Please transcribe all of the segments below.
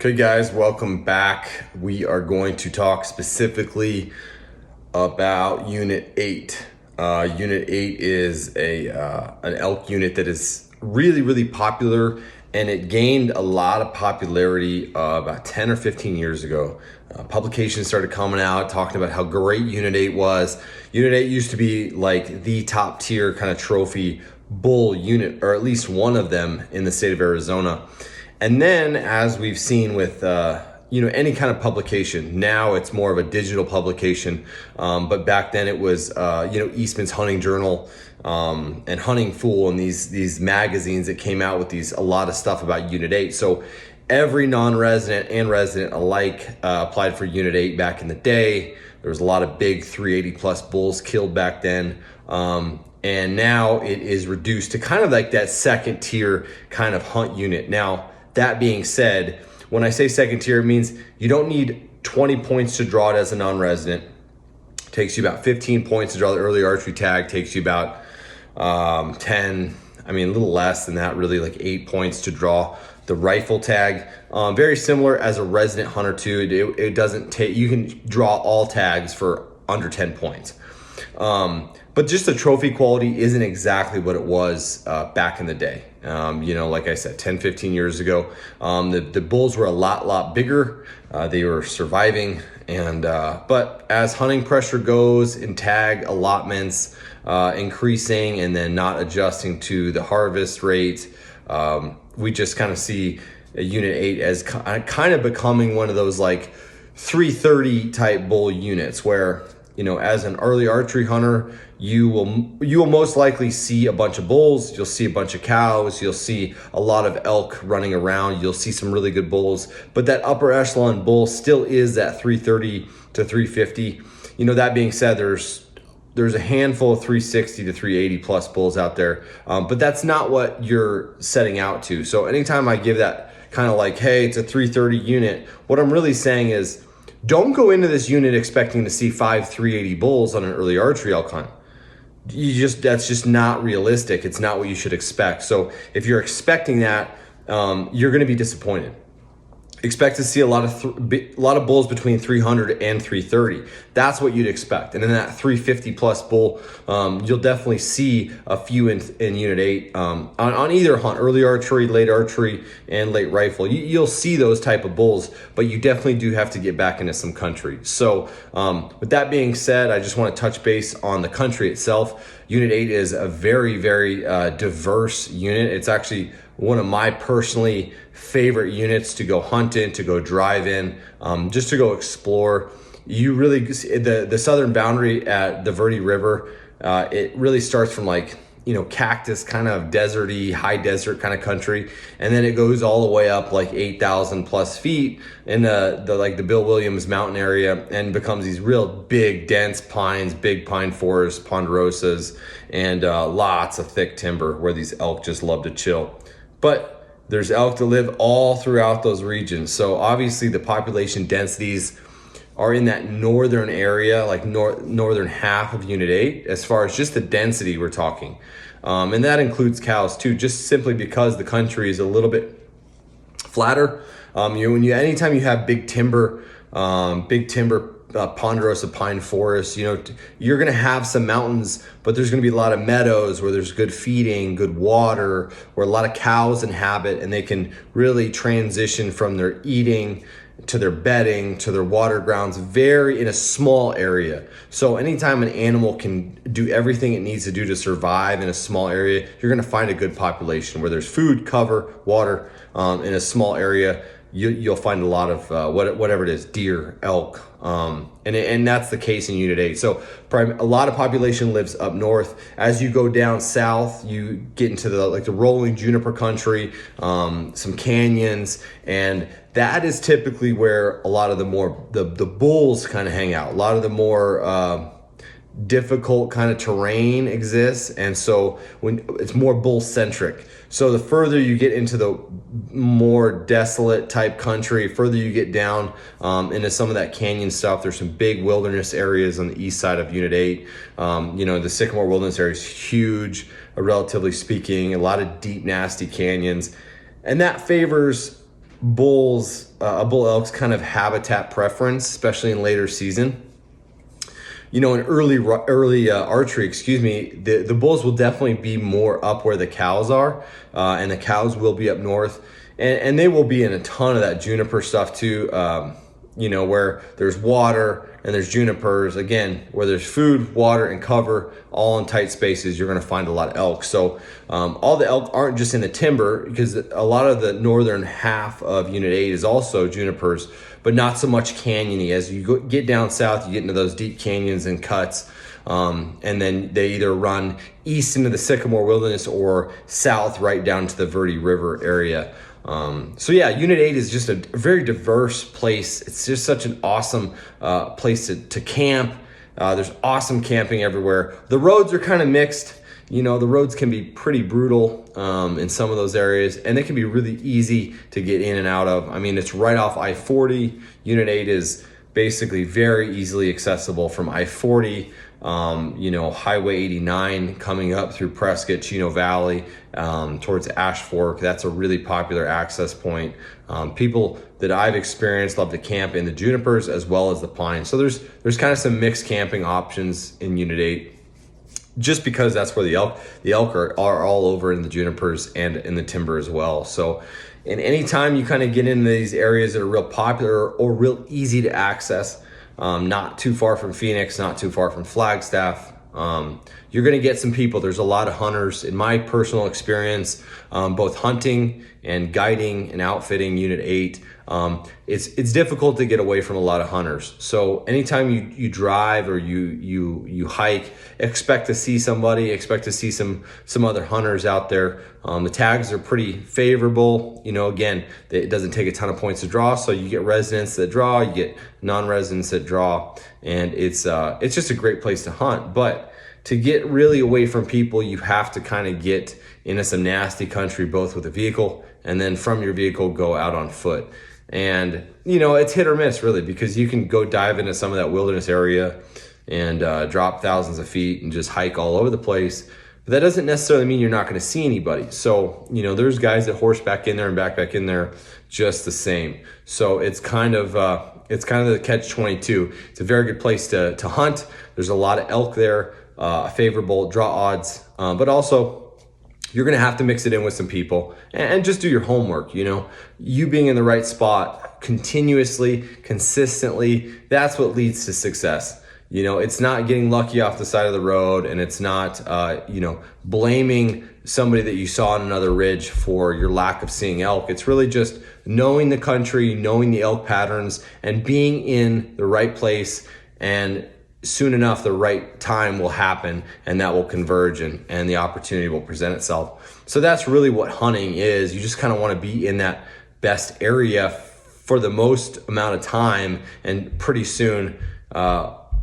Okay guys, welcome back. We are going to talk specifically about Unit 8. Unit 8 is an elk unit that is really popular, and it gained a lot of popularity about 10 or 15 years ago. Publications started coming out talking about how great Unit 8 was. Unit 8 used to be like the top tier kind of trophy bull unit, or at least one of them in the state of Arizona. And then, as we've seen with any kind of publication, now it's more of a digital publication. But back then it was Eastman's Hunting Journal and Hunting Fool and these magazines that came out with a lot of stuff about Unit 8. So every non-resident and resident alike applied for Unit 8 back in the day. There was a lot of big 380 plus bulls killed back then. And now it is reduced to kind of like that second tier kind of hunt unit. Now, that being said, when I say second tier, it means you don't need 20 points to draw it as a non-resident. It takes you about 15 points to draw the early archery tag. Takes you about 10, a little less than that, really, like 8 points to draw the rifle tag. Very similar as a resident hunter too. It doesn't take, you can draw all tags for under 10 points. But just the trophy quality isn't exactly what it was back in the day. Like I said, 10, 15 years ago, the bulls were a lot bigger. They were surviving. But as hunting pressure goes and tag allotments increasing and then not adjusting to the harvest rate, we just kind of see a Unit 8 as kind of becoming one of those like 330 type bull units where, as an early archery hunter, you will most likely see a bunch of bulls, you'll see a bunch of cows, you'll see a lot of elk running around, you'll see some really good bulls, but that upper echelon bull still is that 330 to 350. That being said, there's a handful of 360 to 380 plus bulls out there, but that's not what you're setting out to. So anytime I give that kind of like, hey, it's a 330 unit, what I'm really saying is, don't go into this unit expecting to see 5 380 bulls on an early archery elk hunt. That's just not realistic. It's not what you should expect. So if you're expecting that, you're going to be disappointed. Expect to see a lot of bulls between 300 and 330. That's what you'd expect. And in that 350 plus bull, you'll definitely see a few in Unit 8 on either hunt, early archery, late archery, and late rifle. You'll see those type of bulls, but you definitely do have to get back into some country. So with that being said, I just want to touch base on the country itself. Unit 8 is a very diverse unit. It's actually one of my personally favorite units to go hunt in, to go drive in, just to go explore. You really, the southern boundary at the Verde River, it really starts from cactus kind of deserty, high desert kind of country, and then it goes all the way up like 8,000 plus feet in the Bill Williams mountain area, and becomes these real big dense pines, big pine forests, ponderosas, and lots of thick timber where these elk just love to chill. But there's elk to live all throughout those regions. So obviously the population densities are in that northern area, like northern half of Unit 8, as far as just the density we're talking. And that includes cows too, just simply because the country is a little bit flatter. Anytime you have big timber, ponderosa pine forest, you're going to have some mountains, but there's going to be a lot of meadows where there's good feeding, good water, where a lot of cows inhabit, and they can really transition from their eating to their bedding to their water grounds in a small area. So anytime an animal can do everything it needs to do to survive in a small area, you're going to find a good population where there's food, cover, water in a small area. You'll find a lot of whatever it is, deer, elk, and that's the case in Unit 8. So a lot of population lives up north. As you go down south, you get into the rolling juniper country, some canyons, and that is typically where a lot of the bulls kind of hang out. A lot of the more difficult kind of terrain exists, and so when it's more bull centric. So the further you get into the more desolate type country, further you get down into some of that canyon stuff, there's some big wilderness areas on the east side of Unit 8. The Sycamore Wilderness area is huge, relatively speaking, a lot of deep, nasty canyons. And that favors a bull elk's kind of habitat preference, especially in later season. In early archery, the bulls will definitely be more up where the cows are, and the cows will be up north, and they will be in a ton of that juniper stuff too. Where there's water and there's junipers, again, where there's food, water, and cover, all in tight spaces, you're going to find a lot of elk. So all the elk aren't just in the timber, because a lot of the northern half of Unit 8 is also junipers, but not so much canyony. As you get down south, you get into those deep canyons and cuts, and then they either run east into the Sycamore Wilderness or south right down to the Verde River area. Unit 8 is just a very diverse place. It's just such an awesome place to camp. There's awesome camping everywhere. The roads are kind of mixed. The roads can be pretty brutal in some of those areas, and they can be really easy to get in and out of. I mean, it's right off I-40. Unit 8 is basically very easily accessible from I-40, Highway 89 coming up through Prescott, Chino Valley, towards Ash Fork. That's a really popular access point. People that I've experienced love to camp in the junipers as well as the pines. So there's kind of some mixed camping options in Unit 8, just because that's where the elk are all over in the junipers and in the timber as well. So, and anytime you kind of get into these areas that are real popular or real easy to access, not too far from Phoenix, not too far from Flagstaff, you're going to get some people. There's a lot of hunters. In my personal experience, both hunting and guiding and outfitting Unit 8, it's difficult to get away from a lot of hunters. So anytime you drive or you hike, expect to see somebody, expect to see some other hunters out there. The tags are pretty favorable. Again, it doesn't take a ton of points to draw, so you get residents that draw, you get non-residents that draw, and it's just a great place to hunt. But to get really away from people, you have to kind of get into some nasty country, both with a vehicle and then from your vehicle go out on foot. And it's hit or miss really, because you can go dive into some of that wilderness area and drop thousands of feet and just hike all over the place. But that doesn't necessarily mean you're not going to see anybody. So there's guys that horseback in there and back in there just the same. So it's kind of the catch-22. It's a very good place to hunt. There's a lot of elk there, favorable draw odds, but also you're going to have to mix it in with some people and just do your homework. You being in the right spot continuously, consistently, that's what leads to success. It's not getting lucky off the side of the road, and it's not, blaming somebody that you saw on another ridge for your lack of seeing elk. It's really just knowing the country, knowing the elk patterns, and being in the right place, and soon enough the right time will happen, and that will converge, and the opportunity will present itself. So that's really what hunting is. You just kind of want to be in that best area for the most amount of time, and pretty soon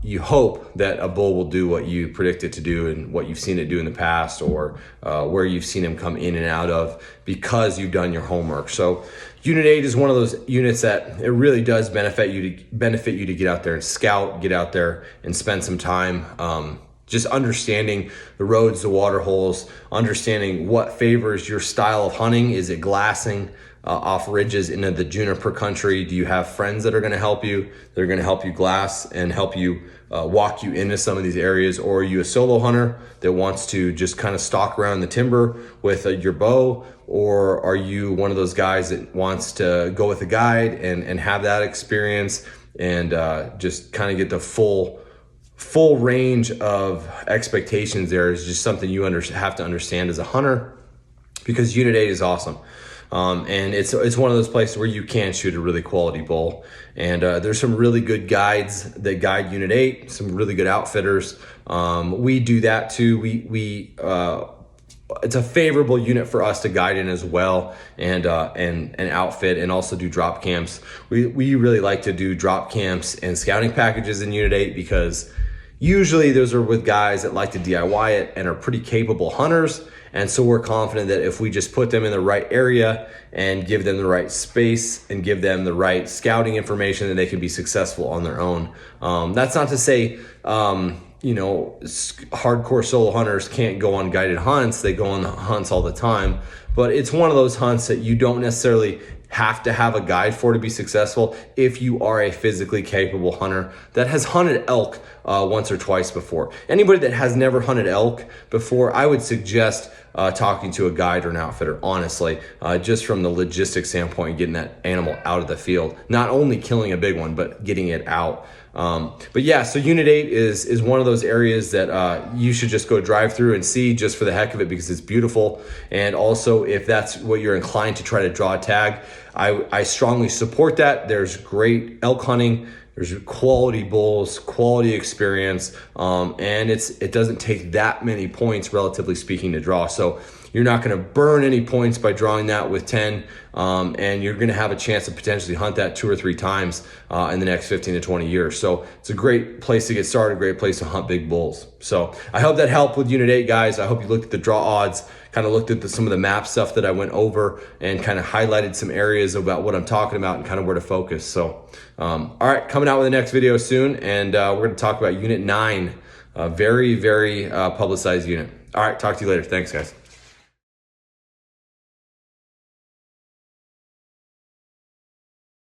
you hope that a bull will do what you predict it to do and what you've seen it do in the past, or where you've seen him come in and out of, because you've done your homework. So Unit 8 is one of those units that it really does benefit you to get out there and scout, get out there and spend some time just understanding the roads, the water holes, understanding what favors your style of hunting. Is it glassing off ridges into the juniper country? Do you have friends that are going to help you? They're going to help you glass and help you walk you into some of these areas? Or are you a solo hunter that wants to just kind of stalk around the timber with your bow? Or are you one of those guys that wants to go with a guide and have that experience and just kind of get the full range of expectations? There is just something you have to understand as a hunter, because Unit 8 is awesome. And it's one of those places where you can shoot a really quality bull. And there's some really good guides that guide Unit 8, some really good outfitters. We do that too. We it's a favorable unit for us to guide in as well, and outfit, and also do drop camps. We really like to do drop camps and scouting packages in Unit 8, because usually those are with guys that like to DIY it and are pretty capable hunters. And so we're confident that if we just put them in the right area and give them the right space and give them the right scouting information, that they can be successful on their own. That's not to say, hardcore solo hunters can't go on guided hunts. They go on hunts all the time, but it's one of those hunts that you don't necessarily have to have a guide for to be successful if you are a physically capable hunter that has hunted elk once or twice before. Anybody that has never hunted elk before, I would suggest talking to a guide or an outfitter, honestly, just from the logistics standpoint, getting that animal out of the field, not only killing a big one, but getting it out. But yeah, so Unit 8 is one of those areas that you should just go drive through and see just for the heck of it, because it's beautiful. And also, if that's what you're inclined to try to draw a tag, I strongly support that. There's great elk hunting. There's quality bulls, quality experience, and it doesn't take that many points, relatively speaking, to draw. So you're not going to burn any points by drawing that with 10, and you're going to have a chance to potentially hunt that 2 or 3 times in the next 15 to 20 years. So it's a great place to get started, a great place to hunt big bulls. So I hope that helped with Unit 8, guys. I hope you looked at the draw odds, kind of looked at some of the map stuff that I went over, and kind of highlighted some areas about what I'm talking about and kind of where to focus. So, all right, coming out with the next video soon, and we're going to talk about Unit 9, a very, very publicized unit. All right, talk to you later. Thanks, guys.